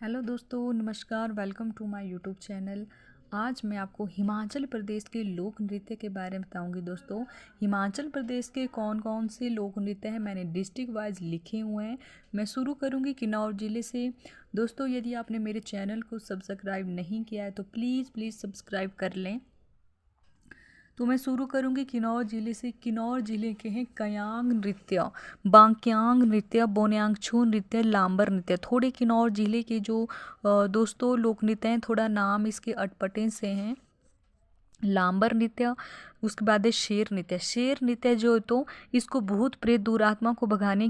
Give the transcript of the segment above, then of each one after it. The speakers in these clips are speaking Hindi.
हेलो दोस्तों, नमस्कार। Welcome to my YouTube channel. आज मैं आपको हिमाचल प्रदेश के लोक नृत्य के बारे में बताऊंगी। दोस्तों, हिमाचल प्रदेश के कौन कौन से लोक नृत्य हैं मैंने डिस्ट्रिक्ट वाइज लिखे हुए हैं। मैं शुरू करूंगी किन्नौर ज़िले से। दोस्तों, यदि आपने मेरे चैनल को सब्सक्राइब नहीं किया है तो प्लीज़ सब्सक्राइब कर लें। तो मैं शुरू करूंगी किन्नौर ज़िले से। किन्नौर ज़िले के हैं कयांग नृत्य, बांक्यांग नृत्य, बोन्यांगछू नृत्य, लांबर नृत्य। थोड़े किन्नौर ज़िले के जो दोस्तों लोक नृत्य हैं, थोड़ा नाम इसके अटपटे से हैं। लांबर नृत्य, उसके बाद है शेर नृत्य। शेर नृत्य जो है तो इसको भूत प्रेत दुरात्मा को भगाने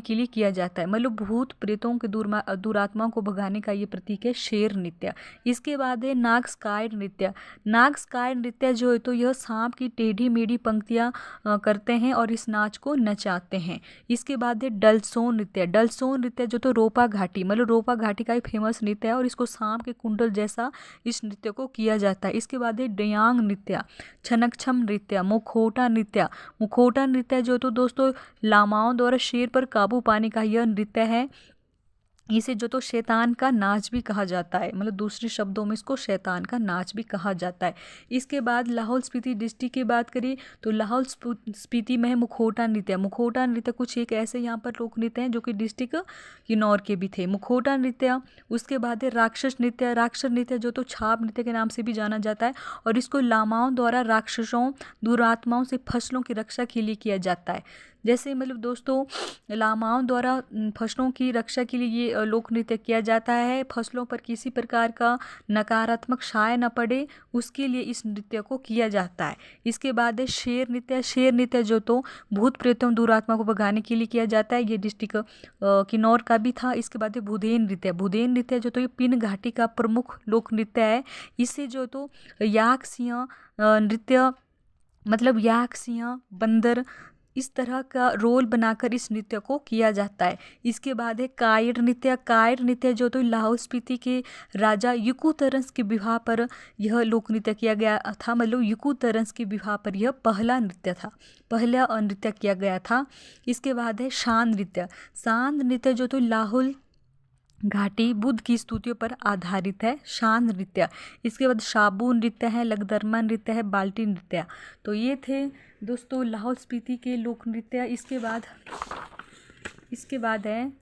के लिए किया जाता है। मतलब भूत प्रेतों के दुरात्मा को भगाने का ये प्रतीक है शेर नृत्य। इसके बाद है नागस्काय नृत्य। नागस्काय नृत्य जो है तो यह सांप की टेढ़ी मेढ़ी पंक्तियाँ करते हैं और इस नाच को नचाते हैं। इसके बाद है डलसोन नृत्य। डलसोन नृत्य जो तो रोपा घाटी, मतलब रोपा घाटी का एक फेमस नृत्य है और इसको सांप के कुंडल जैसा इस नृत्य को किया जाता है। इसके बाद है डयांग नृत्य, छनकछम नृत्य, मुखौटा नृत्य। मुखौटा नृत्य जो तो दोस्तों लामाओं द्वारा शेर पर काबू पाने का यह नृत्य है। इसे जो तो शैतान का नाच भी कहा जाता है, मतलब दूसरे शब्दों में इसको शैतान का नाच भी कहा जाता है। इसके बाद लाहौल स्पीति डिस्ट्रिक्ट की बात करें तो लाहौल स्पीति में है मुखौटा नृत्य। मुखौटा नृत्य कुछ एक ऐसे यहाँ पर लोक नृत्य हैं जो कि डिस्ट्रिक्ट किन्नौर के भी थे। मुखौटा नृत्य। उसके बाद है राक्षस नृत्य। राक्षस नृत्य जो तो छाप नृत्य के नाम से भी जाना जाता है और इसको लामाओं द्वारा राक्षसों दुरात्माओं से फसलों की रक्षा के लिए किया जाता है। जैसे मतलब दोस्तों लामाओं द्वारा फसलों की रक्षा के लिए ये लोक नृत्य किया जाता है। फसलों पर किसी प्रकार का नकारात्मक छाया न पड़े उसके लिए इस नृत्य को किया जाता है। इसके बाद है शेर नृत्य। शेर नृत्य जो तो भूत प्रेतों दुरात्मा को भगाने के लिए किया जाता है। ये डिस्ट्रिक्ट किन्नौर का भी था। इसके बाद है भूदेन नृत्य। भूदेन नृत्य जो तो ये पिन घाटी का प्रमुख लोक नृत्य है। इससे जो तो याक सिंह नृत्य, मतलब याक सिंह बंदर इस तरह का रोल बनाकर इस नृत्य को किया जाता है। इसके बाद है कायर नृत्य। कायर नृत्य जो तो लाहौल स्पीति के राजा युकू तरंस के विवाह पर यह लोक नृत्य किया गया था। मतलब युकू तरंस के विवाह पर यह पहला नृत्य था, पहला नृत्य किया गया था। इसके बाद है शान नृत्य। शान नृत्य जो तो लाहौल घाटी बुद्ध की स्तुतियों पर आधारित है, शान नृत्य। इसके बाद शाबू नृत्य है, लगदरमा नृत्य है, बाल्टी नृत्य। तो ये थे दोस्तों लाहौल स्पीति के लोक नृत्य। इसके बाद है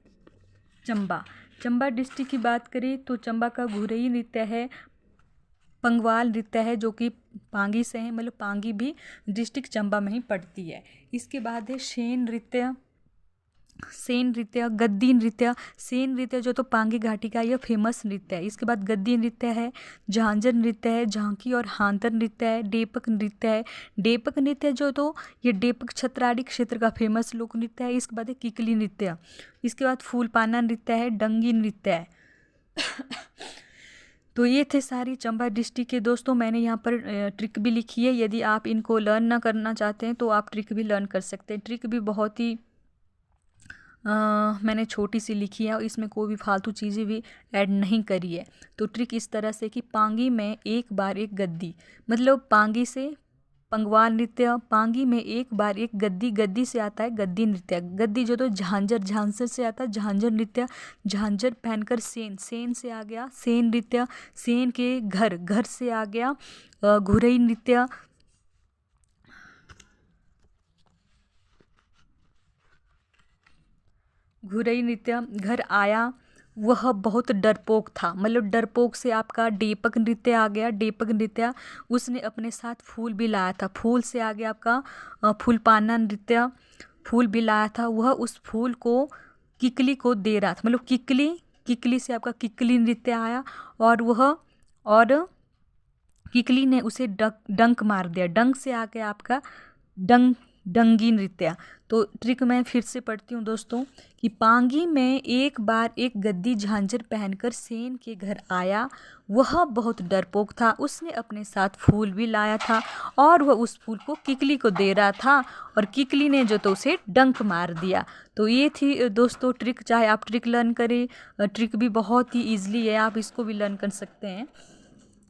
चंबा। चंबा डिस्ट्रिक्ट की बात करें तो चंबा का घुरई नृत्य है, पंगवाल नृत्य है जो कि पांगी से है, मतलब पांगी भी डिस्ट्रिक्ट चंबा में ही पड़ती है। इसके बाद है सेन नृत्य, सेन नृत्य, गद्दी नृत्य। सेन नृत्य जो तो पांगी घाटी का यह फेमस नृत्य है। इसके बाद गद्दी नृत्य है, झांझर नृत्य है, झांकी और हांतर नृत्य है, डेपक नृत्य है। डेपक नृत्य जो तो ये डेपक छतराड़ी क्षेत्र का फेमस लोक नृत्य है। इसके बाद है किकली नृत्य। इसके बाद फूलपाना नृत्य है, डंगी नृत्य है। तो ये थे सारी चंबा डिस्ट्रिक्ट के दोस्तों। मैंने यहाँ पर ट्रिक भी लिखी है, यदि आप इनको लर्न ना करना चाहते हैं तो आप ट्रिक भी लर्न कर सकते हैं। ट्रिक भी बहुत ही मैंने छोटी सी लिखी है और इसमें कोई भी फालतू चीज़ें भी ऐड नहीं करी है। तो ट्रिक इस तरह से कि पांगी में एक बार एक गद्दी, मतलब पांगी से पंगवाल नृत्य, पांगी में एक बार एक गद्दी, गद्दी से आता है गद्दी नृत्य। गद्दी जो तो झांझर, झांझर से आता है झांझर नृत्य। झांझर पहनकर सेन, सेन से आ गया सेन नृत्य। सेन के घर, घर से आ गया घुरई नृत्य। घुरई नृत्य घर आया, वह बहुत डरपोक था, मतलब डरपोक से आपका डेपक नृत्य आ गया। डेपक नृत्य उसने अपने साथ फूल भी लाया था। फूल से आ गया आपका फूलपाना नृत्य। फूल भी लाया था, वह उस फूल को किकली को दे रहा था, मतलब किकली, किकली से आपका किकली नृत्य आया और किकली ने उसे डंक मार दिया। डंक से आ गया आपका डंगी नृत्य। तो ट्रिक मैं फिर से पढ़ती हूँ दोस्तों कि पांगी में एक बार एक गद्दी झांझर पहनकर सेन के घर आया, वह बहुत डरपोक था, उसने अपने साथ फूल भी लाया था और वह उस फूल को किकली को दे रहा था और किकली ने जो तो उसे डंक मार दिया। तो ये थी दोस्तों ट्रिक। चाहे आप ट्रिक लर्न करें, ट्रिक भी बहुत ही ईजिली है, आप इसको भी लर्न कर सकते हैं।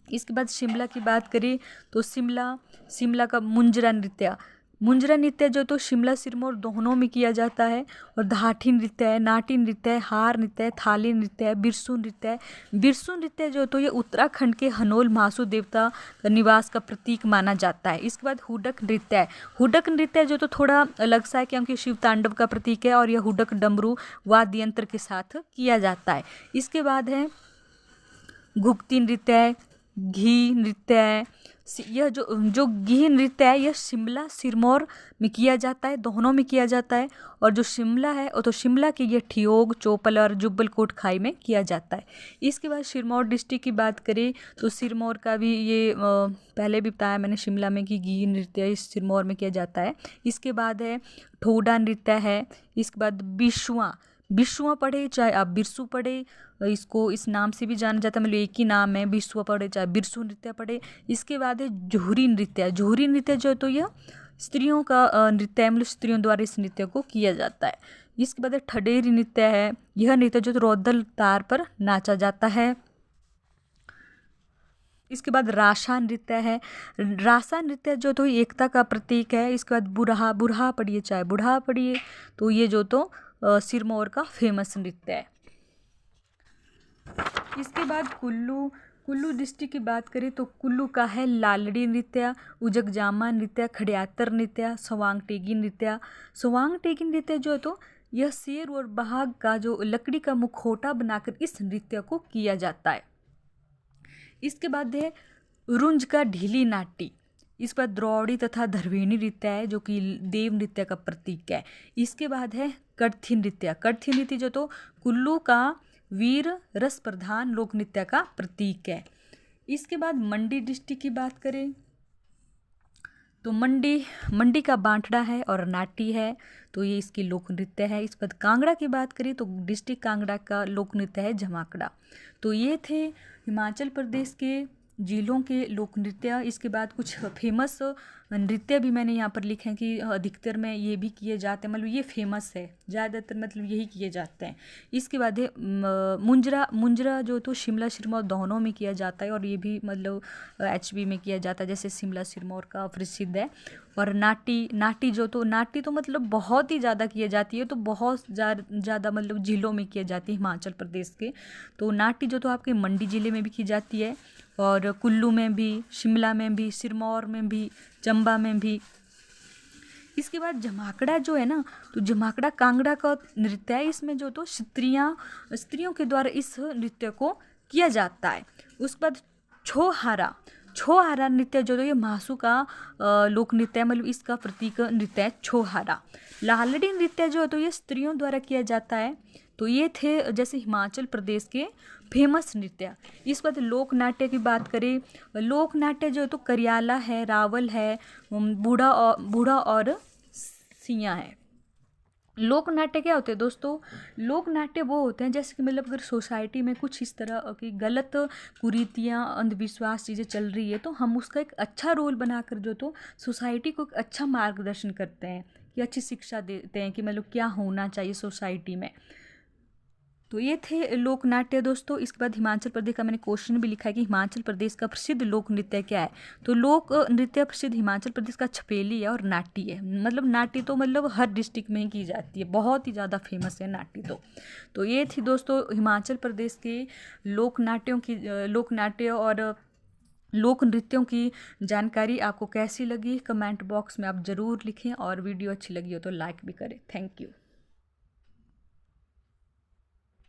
इसके बाद शिमला की बात करें तो शिमला का मुंजरा नृत्य। मुंजरा नृत्य जो तो शिमला सिरमौर दोनों में किया जाता है। और धाठी नृत्य है, नाटी नृत्य है, हार नृत्य है, थाली नृत्य है, बिरसू नृत्य है। बिरसू नृत्य जो तो ये उत्तराखंड के हनोल महासू देवता का निवास का प्रतीक माना जाता है। इसके बाद हुडक नृत्य है। हुडक नृत्य जो तो थोड़ा अलग सा है क्योंकि शिव तांडव का प्रतीक है और यह हुडक डमरू वाद्य यंत्र के साथ किया जाता है। इसके बाद है घुगती नृत्य है, घी नृत्य है। यह जो घी नृत्य है यह शिमला सिरमौर में किया जाता है, दोनों में किया जाता है। और जो शिमला है वो तो शिमला की ये ठियोग, चोपल और जुब्बल कोट खाई में किया जाता है। इसके बाद सिरमौर डिस्ट्रिक्ट की बात करें तो सिरमौर का भी ये पहले भी बताया मैंने शिमला में कि घी नृत्य इस सिरमौर में किया जाता है। इसके बाद है ठोडा नृत्य है। इसके बाद बिशुआ पढ़े चाहे आप बिरसू पढ़े, इसको इस नाम से भी जाना जाता है, मतलब एक ही नाम है, बिशुआ पढ़े चाहे बिरसू नृत्य पढ़े। इसके बाद है जोहरी नृत्य। जोहरी नृत्य जो है तो यह स्त्रियों का नृत्य है, मतलब स्त्रियों द्वारा इस नृत्य को किया जाता है। इसके बाद है ठडेरी नृत्य है। यह नृत्य जो तो रौदल तार पर नाचा जाता है। इसके बाद रासा नृत्य है। रासा नृत्य जो तो एकता का प्रतीक है। इसके बाद बुरहा पढ़िए चाहे बूढ़ा पढ़िए, तो ये जो तो सिरमौर का फेमस नृत्य है। इसके बाद कुल्लू डिस्ट्रिक्ट की बात करें तो कुल्लू का है लालड़ी नृत्य, उजगजामा नृत्य, खड़ियातर नृत्य, सवांग टेगी नृत्य। सवांग टेगी नृत्य जो है तो यह शेर और बाघ का जो लकड़ी का मुखौटा बनाकर इस नृत्य को किया जाता है। इसके बाद है रुंज का ढीली नाटी। इस पर द्रौड़ी तथा धरवेणी नृत्य है जो कि देव नृत्य का प्रतीक है। इसके बाद है कड़थी नृत्य। कड़थी नृत्य जो तो कुल्लू का वीर रस प्रधान लोक नृत्य का प्रतीक है। इसके बाद मंडी डिस्ट्रिक्ट की बात करें तो मंडी का बांटड़ा है और नाटी है, तो ये इसकी लोक नृत्य है। इस बाद कांगड़ा की बात करें तो डिस्ट्रिक्ट कांगड़ा का लोक नृत्य है झमाकड़ा। तो ये थे हिमाचल प्रदेश के जिलों के लोक नृत्य। इसके बाद कुछ फेमस नृत्य भी मैंने यहाँ पर लिखे हैं कि अधिकतर में ये भी किए जाते हैं, मतलब ये फेमस है ज़्यादातर, मतलब यही किए जाते हैं। इसके बाद है मुंजरा जो तो शिमला सिरमौर दोनों में किया जाता है और ये भी मतलब HB में किया जाता है, जैसे शिमला सिरमौर का प्रसिद्ध है। और नाटी जो तो नाटी तो मतलब बहुत ही ज़्यादा किए जाती है, तो बहुत ज़्यादा मतलब जिलों में किए जाती है हिमाचल प्रदेश के। तो नाटी जो तो आपके मंडी ज़िले में भी की जाती है और कुल्लू में भी, शिमला में भी, सिरमौर में भी, चंबा में भी। इसके बाद जमाकड़ा जो है ना, तो जमाकड़ा कांगड़ा का नृत्य है। इसमें जो तो स्त्रियों के द्वारा इस नृत्य को किया जाता है। उसके बाद छोहारा नृत्य जो तो ये महासू का लोक नृत्य है, मतलब इसका प्रतीक नृत्य है छोहारा। लालड़ी नृत्य जो है तो ये स्त्रियों द्वारा किया जाता है। तो ये थे जैसे हिमाचल प्रदेश के फेमस नृत्य। इस बाद लोक नाट्य की बात करें, लोक नाट्य जो है तो करियाला है, रावल है, बूढ़ा और सिया है। लोक नाट्य क्या होते हैं दोस्तों? लोक नाट्य वो होते हैं जैसे कि मतलब अगर सोसाइटी में कुछ इस तरह की गलत कुरीतियाँ, अंधविश्वास चीज़ें चल रही है, तो हम उसका एक अच्छा रोल बनाकर जो तो सोसाइटी को एक अच्छा मार्गदर्शन करते हैं, कि अच्छी शिक्षा देते हैं कि मतलब क्या होना चाहिए सोसाइटी में। तो ये थे लोक नाट्य दोस्तों। इसके बाद हिमाचल प्रदेश का मैंने क्वेश्चन भी लिखा है कि हिमाचल प्रदेश का प्रसिद्ध लोक नृत्य क्या है। तो लोक नृत्य प्रसिद्ध हिमाचल प्रदेश का छपेली है और नाटी है। मतलब नाटी तो मतलब हर डिस्ट्रिक्ट में ही की जाती है, बहुत ही ज़्यादा फेमस है नाटी। तो ये थी दोस्तों हिमाचल प्रदेश के लोक नाट्य और लोक नृत्यों की जानकारी। आपको कैसी लगी कमेंट बॉक्स में आप ज़रूर लिखें, और वीडियो अच्छी लगी हो तो लाइक भी करें। Thank you.